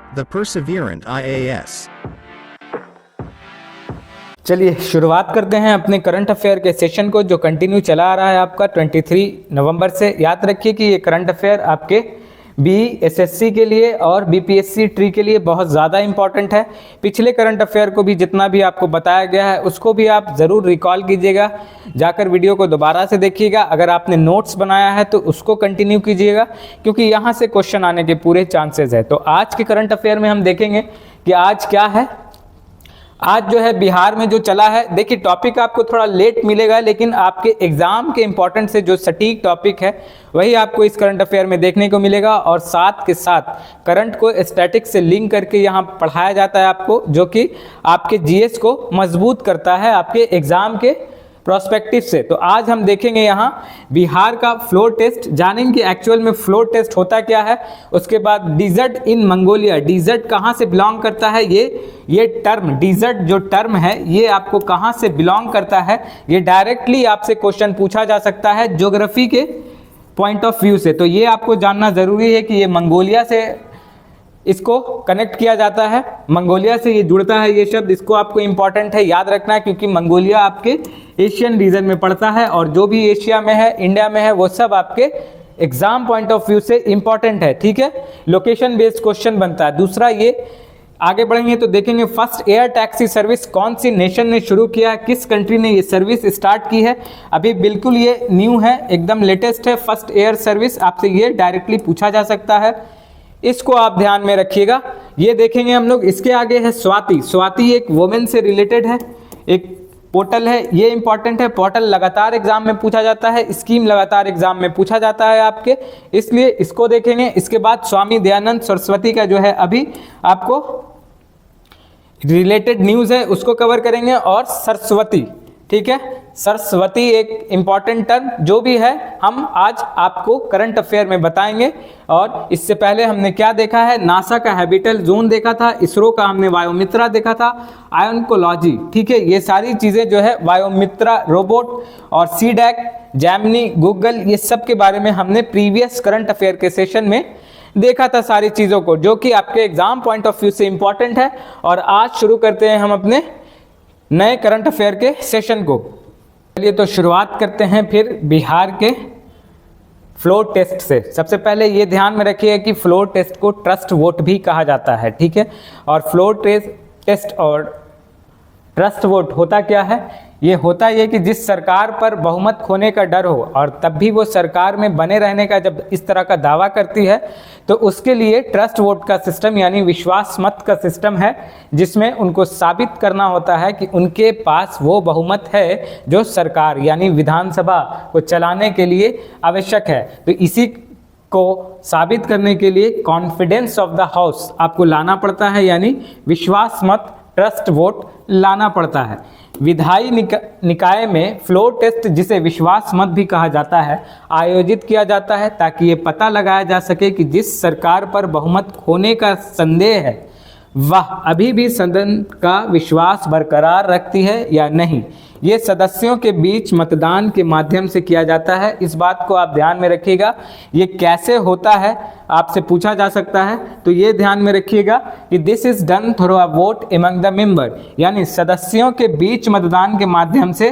The Perseverant IAS. चलिए शुरुआत करते हैं अपने करंट अफेयर के सेशन को, जो कंटिन्यू चला आ रहा है आपका 23 नवंबर से। याद रखिए कि ये करंट अफेयर आपके BSSC के लिए और BPSC ट्री के लिए बहुत ज़्यादा इंपॉर्टेंट है। पिछले करंट अफेयर को भी जितना भी आपको बताया गया है उसको भी आप ज़रूर रिकॉल कीजिएगा, जाकर वीडियो को दोबारा से देखिएगा। अगर आपने नोट्स बनाया है तो उसको कंटिन्यू कीजिएगा, क्योंकि यहाँ से क्वेश्चन आने के पूरे चांसेस है। तो आज के करंट अफेयर में हम देखेंगे कि आज क्या है। आज जो है बिहार में जो चला है, देखिए टॉपिक आपको थोड़ा लेट मिलेगा, लेकिन आपके एग्जाम के इंपॉर्टेंट से जो सटीक टॉपिक है वही आपको इस करंट अफेयर में देखने को मिलेगा। और साथ के साथ करंट को स्टैटिक से लिंक करके यहाँ पढ़ाया जाता है आपको, जो कि आपके GS को मजबूत करता है आपके एग्जाम के प्रोस्पेक्टिव से। तो आज हम देखेंगे यहाँ बिहार का फ्लोर टेस्ट, जानेंगे कि एक्चुअल में फ्लोर टेस्ट होता क्या है। उसके बाद डिजर्ट इन मंगोलिया, डिजर्ट कहाँ से बिलोंग करता है, ये टर्म डिजर्ट जो टर्म है ये आपको कहाँ से बिलोंग करता है, ये डायरेक्टली आपसे क्वेश्चन पूछा जा सकता है ज्योग्राफी के पॉइंट ऑफ व्यू से। तो ये आपको जानना जरूरी है कि ये मंगोलिया से इसको कनेक्ट किया जाता है, मंगोलिया से ये जुड़ता है ये शब्द, इसको आपको इंपॉर्टेंट है याद रखना है, क्योंकि मंगोलिया आपके एशियन रीजन में पड़ता है और जो भी एशिया में है, इंडिया में है, वो सब आपके एग्जाम पॉइंट ऑफ व्यू से इंपॉर्टेंट है। ठीक है, लोकेशन बेस्ड क्वेश्चन बनता है। दूसरा, ये आगे बढ़ेंगे तो देखेंगे फर्स्ट एयर टैक्सी सर्विस कौन सी नेशन ने शुरू किया है, किस कंट्री ने ये सर्विस स्टार्ट की है। अभी बिल्कुल ये न्यू है, एकदम लेटेस्ट है फर्स्ट एयर सर्विस, आपसे ये डायरेक्टली पूछा जा सकता है, इसको आप ध्यान में रखिएगा। ये देखेंगे हम लोग। इसके आगे है स्वाति। स्वाति एक वुमेन से रिलेटेड है, एक पोर्टल है, ये इंपॉर्टेंट है। पोर्टल लगातार एग्जाम में पूछा जाता है, स्कीम लगातार एग्जाम में पूछा जाता है आपके, इसलिए इसको देखेंगे। इसके बाद स्वामी दयानंद सरस्वती का जो है अभी आपको रिलेटेड न्यूज़ है, उसको कवर करेंगे। और सरस्वती, ठीक है, सरस्वती एक इंपॉर्टेंट टर्म जो भी है हम आज आपको करंट अफेयर में बताएंगे। और इससे पहले हमने क्या देखा है, नासा का हैबिटल जोन देखा था, इसरो का हमने वायोमित्रा देखा था, आयोनकोलॉजी, ठीक है, ये सारी चीज़ें जो है वायोमित्रा रोबोट और सीडैक, जैमिनी, गूगल, ये सब के बारे में हमने प्रीवियस करंट अफेयर के सेशन में देखा था सारी चीज़ों को, जो कि आपके एग्जाम पॉइंट ऑफ व्यू से इंपॉर्टेंट है। और आज शुरू करते हैं हम अपने नए करंट अफेयर के सेशन को। चलिए तो शुरुआत करते हैं फिर बिहार के फ्लोर टेस्ट से। सबसे पहले ये ध्यान में रखिए कि फ्लोर टेस्ट को ट्रस्ट वोट भी कहा जाता है, ठीक है। और फ्लोर टेस्ट और ट्रस्ट वोट होता क्या है, ये होता ये कि जिस सरकार पर बहुमत खोने का डर हो और तब भी वो सरकार में बने रहने का जब इस तरह का दावा करती है, तो उसके लिए ट्रस्ट वोट का सिस्टम यानी विश्वास मत का सिस्टम है, जिसमें उनको साबित करना होता है कि उनके पास वो बहुमत है जो सरकार यानी विधानसभा को चलाने के लिए आवश्यक है। तो इसी को साबित करने के लिए कॉन्फिडेंस ऑफ द हाउस आपको लाना पड़ता है, यानी विश्वास मत ट्रस्ट वोट लाना पड़ता है। विधायी निकाय में फ्लोर टेस्ट, जिसे विश्वास मत भी कहा जाता है, आयोजित किया जाता है ताकि ये पता लगाया जा सके कि जिस सरकार पर बहुमत खोने का संदेह है वह अभी भी सदन का विश्वास बरकरार रखती है या नहीं। ये सदस्यों के बीच मतदान के माध्यम से किया जाता है। इस बात को आप ध्यान में रखिएगा। ये कैसे होता है आपसे पूछा जा सकता है, तो ये ध्यान में रखिएगा कि this is done through a vote among the member, यानी सदस्यों के बीच मतदान के माध्यम से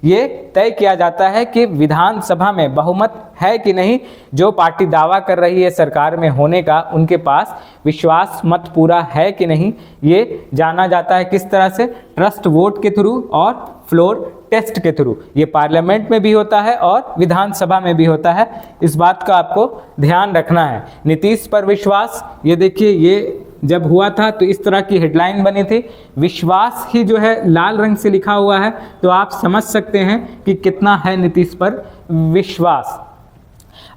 ये तय किया जाता है कि विधानसभा में बहुमत है कि नहीं। जो पार्टी दावा कर रही है सरकार में होने का, उनके पास विश्वास मत पूरा है कि नहीं, ये जाना जाता है किस तरह से, ट्रस्ट वोट के थ्रू और फ्लोर टेस्ट के थ्रू। ये पार्लियामेंट में भी होता है और विधानसभा में भी होता है, इस बात का आपको ध्यान रखना है। नीतीश पर विश्वास, ये देखिए, ये जब हुआ था तो इस तरह की हेडलाइन बनी थी, विश्वास ही जो है लाल रंग से लिखा हुआ है, तो आप समझ सकते हैं कि कितना है नीतीश पर विश्वास।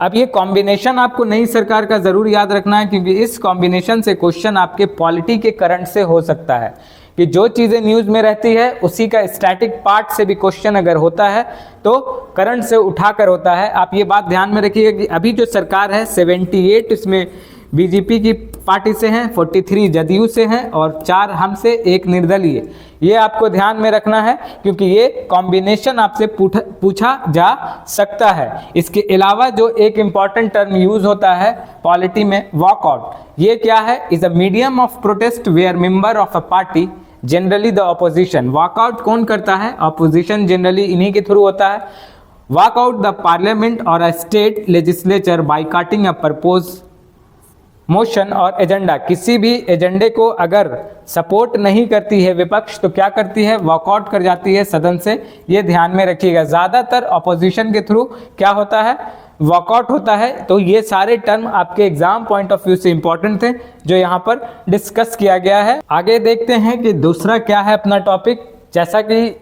अब ये कॉम्बिनेशन आपको नई सरकार का जरूर याद रखना है, क्योंकि इस कॉम्बिनेशन से क्वेश्चन आपके पॉलिटी के करंट से हो सकता है, कि जो चीज़ें न्यूज़ में रहती है उसी का स्टैटिक पार्ट से भी क्वेश्चन अगर होता है तो करंट से उठाकर होता है। आप ये बात ध्यान में रखिएगा कि अभी जो सरकार है 78 इसमें बीजेपी की पार्टी से हैं, 43 जदयू से हैं और 4 हमसे, 1 निर्दलीय। ये आपको ध्यान में रखना है क्योंकि ये कॉम्बिनेशन आपसे पूछा जा सकता है। इसके अलावा जो एक इंपॉर्टेंट टर्म यूज होता है पॉलिटी में, वॉकआउट, ये क्या है? Is a medium of protest where member of a party generally the opposition. Walkout कौन करता है? ऑपोजिशन जनरली इन्हीं के थ्रू होता है। वॉकआउट द पार्लियामेंट और a state legislature boycotting a propose motion और एजेंडा। किसी भी एजेंडे को अगर सपोर्ट नहीं करती है विपक्ष तो क्या करती है? वॉकआउट कर जाती है सदन से। ये ध्यान में रखिएगा। ज़्यादातर ऑपोजिशन के थ्रू क्या होता है? वॉकआउट होता है। तो ये सारे टर्म आपके एग्जाम पॉइंट ऑफ व्यू से इंपॉर्टेंट थे जो यहाँ पर डिस्कस किया गया है। आगे देखते हैं कि दूसरा क्या है अपना टॉपिक। जैसा कि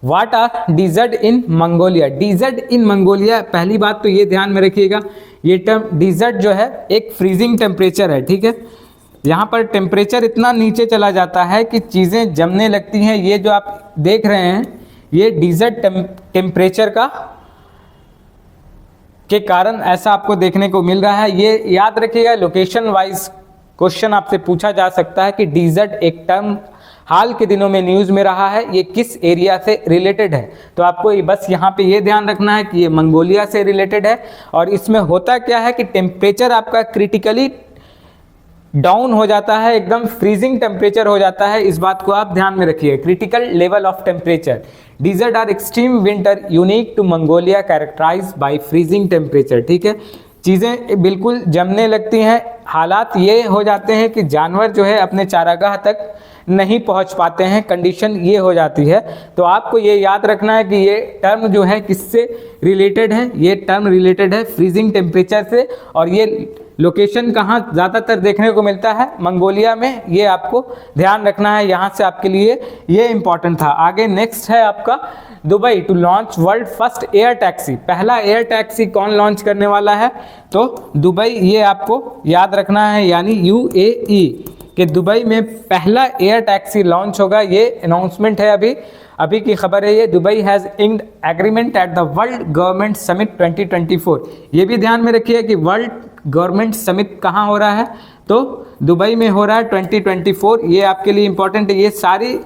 what are desert in Mongolia. Desert in Mongolia, पहली बात तो ये ध्यान में रखिएगा, ये टर्म डीजर्ट जो है एक फ्रीजिंग टेम्परेचर है, ठीक है। यहाँ पर टेम्परेचर इतना नीचे चला जाता है कि चीज़ें जमने लगती हैं। ये जो आप देख रहे हैं ये डीजर्ट टेम्परेचर के कारण ऐसा आपको देखने को मिल रहा है। ये याद रखिएगा, लोकेशन वाइज क्वेश्चन आपसे पूछा जा सकता है कि डीजर्ट एक टर्म हाल के दिनों में न्यूज़ में रहा है, ये किस एरिया से रिलेटेड है। तो आपको बस यहाँ पे ये ध्यान रखना है कि ये मंगोलिया से रिलेटेड है। और इसमें होता क्या है कि टेम्परेचर आपका क्रिटिकली डाउन हो जाता है, एकदम फ्रीजिंग टेम्परेचर हो जाता है। इस बात को आप ध्यान में रखिए, critical level of temperature. Desert are extreme winter unique to Mongolia characterized by freezing temperature, ठीक है। चीज़ें बिल्कुल जमने लगती हैं। हालात ये हो जाते हैं कि जानवर जो है अपने चारागाह तक नहीं पहुंच पाते हैं, कंडीशन ये हो जाती है। तो आपको ये याद रखना है कि ये टर्म जो है किससे रिलेटेड है? ये टर्म रिलेटेड है फ्रीजिंग टेम्परेचर से। और ये लोकेशन कहाँ ज़्यादातर देखने को मिलता है? मंगोलिया में। ये आपको ध्यान रखना है, यहाँ से आपके लिए ये इंपॉर्टेंट था। आगे नेक्स्ट है आपका Dubai to launch world first air taxi. पहला एयर टैक्सी कौन लॉन्च करने वाला है? तो दुबई, ये आपको याद रखना है, यानी UAE कि दुबई में पहला एयर टैक्सी लॉन्च होगा। ये अनाउंसमेंट है, अभी की खबर है। ये Dubai has inked agreement at the world government summit 2024। ये भी ध्यान में रखिए कि वर्ल्ड गवर्नमेंट समिट कहाँ हो रहा है? तो दुबई में हो रहा है 2024। ये आपके लिए इंपॉर्टेंट है। ये सारी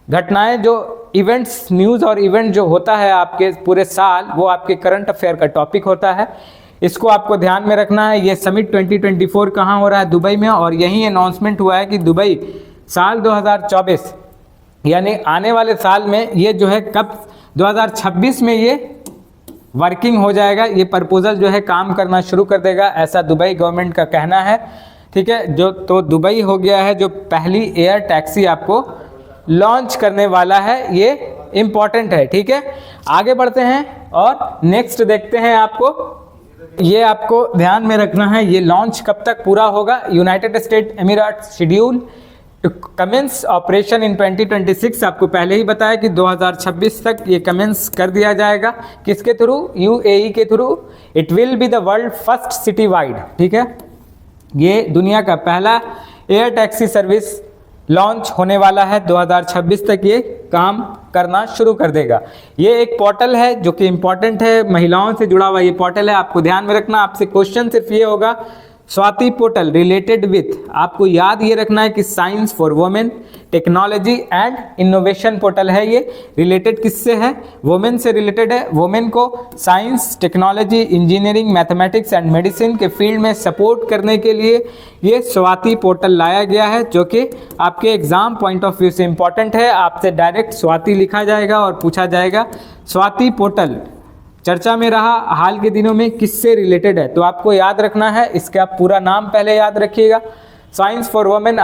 घटनाएं जो इवेंट्स, न्यूज़ और इवेंट जो होता है आपके पूरे साल, वो आपके करंट अफेयर का टॉपिक होता है। इसको आपको ध्यान में रखना है। ये समिट 2024 कहाँ हो रहा है? दुबई में। और यही अनाउंसमेंट हुआ है कि दुबई साल 2024 यानी आने वाले साल में ये जो है कब 2026 में ये वर्किंग हो जाएगा। ये प्रपोजल जो है काम करना शुरू कर देगा, ऐसा दुबई गवर्नमेंट का कहना है, ठीक है। जो तो दुबई हो गया है जो पहली एयर टैक्सी आपको लॉन्च करने वाला है। ये इम्पॉर्टेंट है, ठीक है। आगे बढ़ते हैं और नेक्स्ट देखते हैं। ये आपको ध्यान में रखना है, ये लॉन्च कब तक पूरा होगा? United State Emirates schedule to commence operation in 2026। आपको पहले ही बताया कि 2026 तक ये कमेंस कर दिया जाएगा। किसके थ्रू? UAE के through. It will be the world first city wide, ठीक है। ये दुनिया का पहला एयर टैक्सी सर्विस लॉन्च होने वाला है। 2026 तक ये काम करना शुरू कर देगा। ये एक पोर्टल है जो कि इम्पॉर्टेंट है, महिलाओं से जुड़ा हुआ ये पोर्टल है। आपको ध्यान में रखना, आपसे क्वेश्चन सिर्फ ये होगा स्वाति पोर्टल रिलेटेड विथ, आपको याद ये रखना है कि science for women, technology and innovation portal है। ये रिलेटेड किससे है? वुमेन से रिलेटेड है। वुमेन को science, technology, engineering, mathematics and medicine के फील्ड में सपोर्ट करने के लिए ये स्वाति पोर्टल लाया गया है, जो कि आपके एग्जाम पॉइंट ऑफ व्यू से इंपॉर्टेंट है। आपसे डायरेक्ट स्वाति लिखा जाएगा और पूछा जाएगा स्वाति पोर्टल चर्चा में रहा हाल के दिनों में, किससे रिलेटेड है? तो आपको याद रखना है, इसका पूरा नाम पहले याद रखिएगा, science for women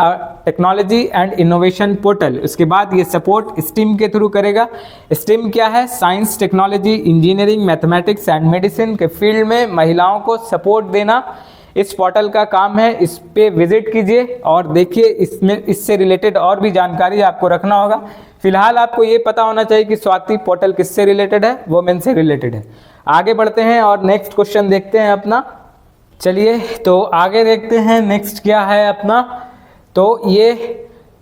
technology and innovation portal. उसके बाद ये सपोर्ट स्टीम के थ्रू करेगा। स्टीम क्या है? Science, technology, engineering, mathematics and medicine के फील्ड में महिलाओं को सपोर्ट देना इस पोर्टल का काम है। इस पे विजिट कीजिए और देखिए, इसमें इससे रिलेटेड और भी जानकारी आपको रखना होगा। फिलहाल आपको ये पता होना चाहिए कि स्वाति पोर्टल किससे रिलेटेड है? वुमेन से रिलेटेड है। आगे बढ़ते हैं और नेक्स्ट क्वेश्चन देखते हैं अपना। चलिए तो आगे देखते हैं नेक्स्ट क्या है अपना। तो ये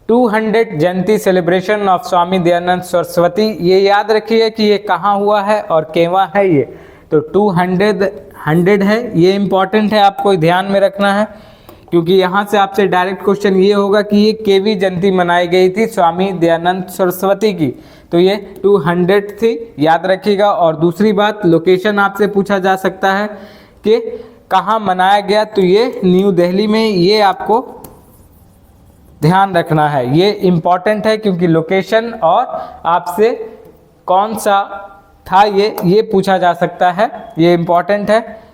200 जयंती सेलिब्रेशन ऑफ स्वामी दयानंद सरस्वती, ये याद रखिए कि ये कहाँ हुआ है और केवा है ये। तो 200 है, ये इंपॉर्टेंट है, आपको ध्यान में रखना है। क्योंकि यहाँ से आपसे डायरेक्ट क्वेश्चन ये होगा कि ये केवी जयंती मनाई गई थी स्वामी दयानंद सरस्वती की, तो ये 200 थी, याद रखिएगा। और दूसरी बात, लोकेशन आपसे पूछा जा सकता है कि कहाँ मनाया गया, तो ये न्यू दिल्ली में, ये आपको ध्यान रखना है, ये इम्पॉर्टेंट है क्योंकि लोकेशन और आपसे कौन सा था ये पूछा जा सकता है, ये इम्पॉर्टेंट है।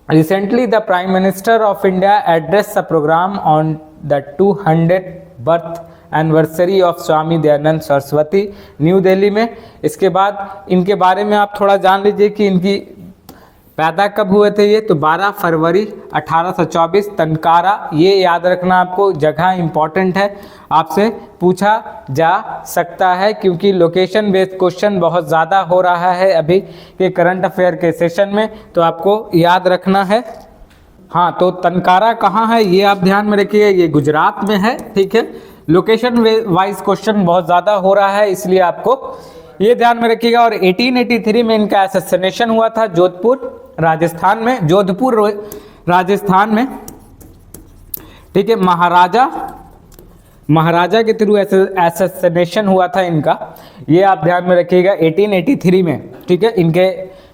Recently, the Prime Minister of India addressed a program on the 200th birth anniversary of Swami Dayanand Saraswati, new Delhi में। इसके बाद इनके बारे में आप थोड़ा जान लीजिए कि इनकी पैदा कब हुए थे ये, तो 12 फरवरी 1824 तनकारा, ये याद रखना आपको, जगह इंपॉर्टेंट है, आपसे पूछा जा सकता है क्योंकि लोकेशन बेस्ड क्वेश्चन बहुत ज़्यादा हो रहा है अभी के करंट अफेयर के सेशन में, तो आपको याद रखना है। हाँ, तो तनकारा कहाँ है ये आप ध्यान में रखिए, ये गुजरात में है, ठीक है। लोकेशन वाइज क्वेश्चन बहुत ज़्यादा हो रहा है, इसलिए आपको ये ध्यान में रखिएगा। और 1883 में इनका असैसिनेशन हुआ था जोधपुर राजस्थान में, जोधपुर राजस्थान में, ठीक है। महाराजा के थ्रू असैसिनेशन हुआ था इनका, ये आप ध्यान में रखिएगा 1883 में, ठीक है। इनके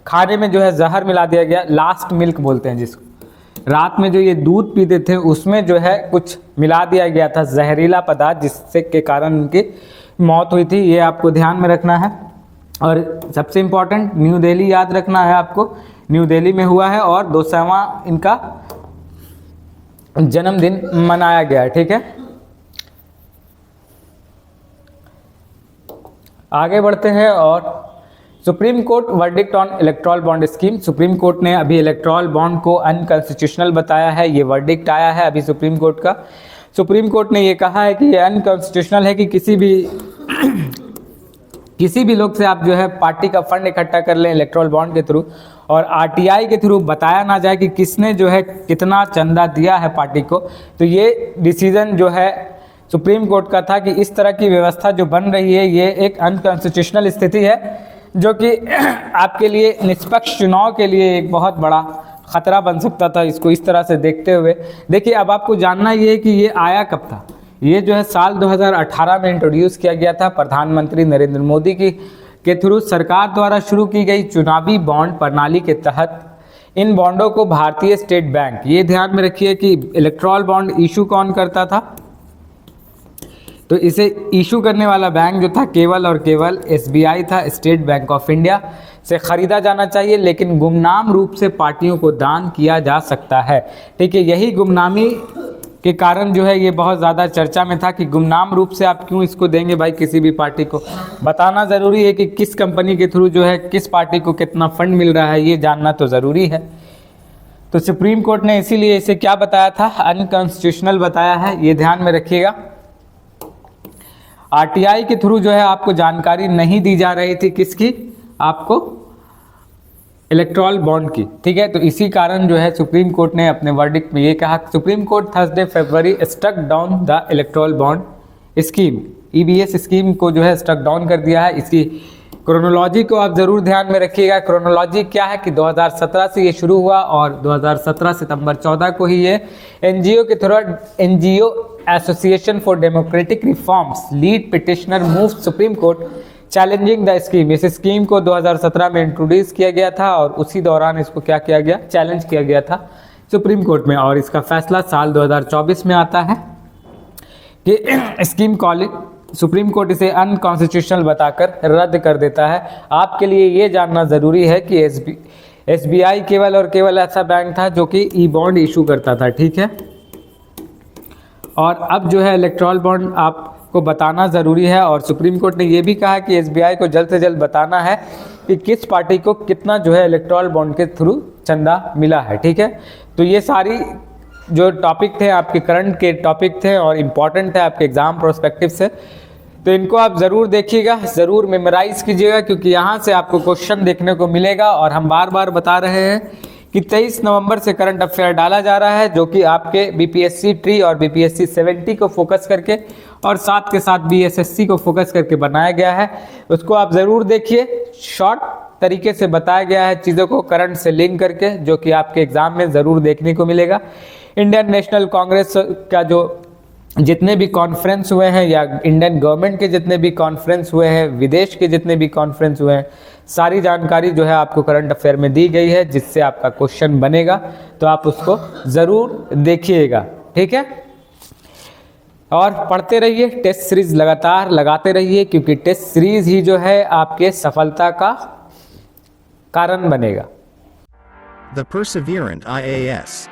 खाने में जो है जहर मिला दिया गया, लास्ट मिल्क बोलते हैं जिसको, रात में जो ये दूध पीते थे उसमें जो है कुछ मिला दिया गया था, जहरीला पदार्थ, जिससे के कारण उनकी मौत हुई थी, ये आपको ध्यान में रखना है। और सबसे इम्पोर्टेंट, न्यू दिल्ली याद रखना है आपको, न्यू दिल्ली में हुआ है और 200वां इनका जन्मदिन मनाया गया है, ठीक है। आगे बढ़ते हैं और supreme court verdict on Electral bond scheme, supreme court ने अभी इलेक्ट्रॉल बॉन्ड को अनकॉन्स्टिट्यूशनल बताया है, ये वर्डिक्ट आया है अभी सुप्रीम कोर्ट का। सुप्रीम कोर्ट ने ये कहा है कि ये अनकॉन्स्टिट्यूशनल है कि किसी भी लोग से आप जो है पार्टी का फंड इकट्ठा कर लें इलेक्ट्रॉल बॉन्ड के थ्रू और आरटीआई के थ्रू बताया ना जाए कि किसने जो है कितना चंदा दिया है पार्टी को, तो ये डिसीजन जो है सुप्रीम कोर्ट का था कि इस तरह की व्यवस्था जो बन रही है ये एक अनकॉन्स्टिट्यूशनल स्थिति है, जो कि आपके लिए निष्पक्ष चुनाव के लिए एक बहुत बड़ा खतरा बन सकता था। इसको इस तरह से देखते हुए देखिए, अब आपको जानना ये है कि ये आया कब था। ये जो है साल 2018 में इंट्रोड्यूस किया गया था प्रधानमंत्री नरेंद्र मोदी के थ्रू सरकार द्वारा शुरू की गई चुनावी बॉन्ड प्रणाली के तहत इन बॉन्डों को भारतीय स्टेट बैंक, ये ध्यान में रखिए कि इलेक्ट्रॉल बॉन्ड इशू कौन करता था, तो इसे इशू करने वाला बैंक जो था केवल और केवल एसबीआई था, स्टेट बैंक ऑफ इंडिया से खरीदा जाना चाहिए, लेकिन गुमनाम रूप से पार्टियों को दान किया जा सकता है, ठीक है। यही गुमनामी के कारण जो है ये बहुत ज़्यादा चर्चा में था कि गुमनाम रूप से आप क्यों इसको देंगे भाई, किसी भी पार्टी को बताना ज़रूरी है कि किस कंपनी के थ्रू जो है किस पार्टी को कितना फंड मिल रहा है, ये जानना तो ज़रूरी है। तो सुप्रीम कोर्ट ने इसीलिए इसे क्या बताया था, अनकॉन्स्टिट्यूशनल बताया है, ये ध्यान में रखिएगा। आरटीआई के थ्रू जो है आपको जानकारी नहीं दी जा रही थी, किसकी, आपको इलेक्ट्रॉल बॉन्ड की, ठीक है। तो इसी कारण जो है सुप्रीम कोर्ट ने अपने वर्डिक्ट में ये कहा, Supreme Court Thursday February struck down the electoral bond scheme, EBS scheme को जो है स्टक डाउन कर दिया है। इसकी क्रोनोलॉजी को आप जरूर ध्यान में रखिएगा। क्रोनोलॉजी क्या है कि 2017 से ये शुरू हुआ और 2017 सितंबर 14 को ही ये एनजीओ के through, NGO association for democratic reforms lead petitioner move supreme court challenging the scheme, इस स्कीम को 2017 में इंट्रोड्यूस किया गया था और उसी दौरान इसको क्या किया गया, चैलेंज किया गया था सुप्रीम कोर्ट में, और इसका फैसला साल 2024 में आता है कि स्कीम सुप्रीम कोर्ट इसे अनकॉन्स्टिट्यूशनल बताकर रद्द कर देता है। आपके लिए ये जानना ज़रूरी है कि एसबीआई केवल और केवल ऐसा बैंक था जो कि ई बॉन्ड इशू करता था, ठीक है। और अब जो है इलेक्ट्रॉल बॉन्ड आपको बताना ज़रूरी है, और सुप्रीम कोर्ट ने ये भी कहा कि एसबीआई को जल्द से जल्द बताना है कि किस पार्टी को कितना जो है इलेक्ट्रॉल बॉन्ड के थ्रू चंदा मिला है, ठीक है। तो ये सारी जो टॉपिक थे आपके करंट के टॉपिक थे और इम्पॉर्टेंट है आपके एग्जाम प्रोस्पेक्टिव से, तो इनको आप ज़रूर देखिएगा, ज़रूर मेमोराइज़ कीजिएगा, क्योंकि यहाँ से आपको क्वेश्चन देखने को मिलेगा। और हम बार बार बता रहे हैं कि 23 नवंबर से करंट अफेयर डाला जा रहा है, जो कि आपके बीपीएससी ट्री और बीपीएससी 70 को फोकस करके और साथ के साथ बीएसएससी को फोकस करके बनाया गया है। उसको आप ज़रूर देखिए, शॉर्ट तरीके से बताया गया है चीज़ों को करंट से लिंक करके, जो कि आपके एग्ज़ाम में ज़रूर देखने को मिलेगा। इंडियन नेशनल कांग्रेस का जो जितने भी कॉन्फ्रेंस हुए हैं या इंडियन गवर्नमेंट के जितने भी कॉन्फ्रेंस हुए हैं, विदेश के जितने भी कॉन्फ्रेंस हुए हैं, सारी जानकारी जो है आपको करंट अफेयर में दी गई है, जिससे आपका क्वेश्चन बनेगा, तो आप उसको ज़रूर देखिएगा, ठीक है। और पढ़ते रहिए, टेस्ट सीरीज लगातार लगाते रहिए, क्योंकि टेस्ट सीरीज ही जो है आपके सफलता का कारण बनेगा। The Perseverant IAS.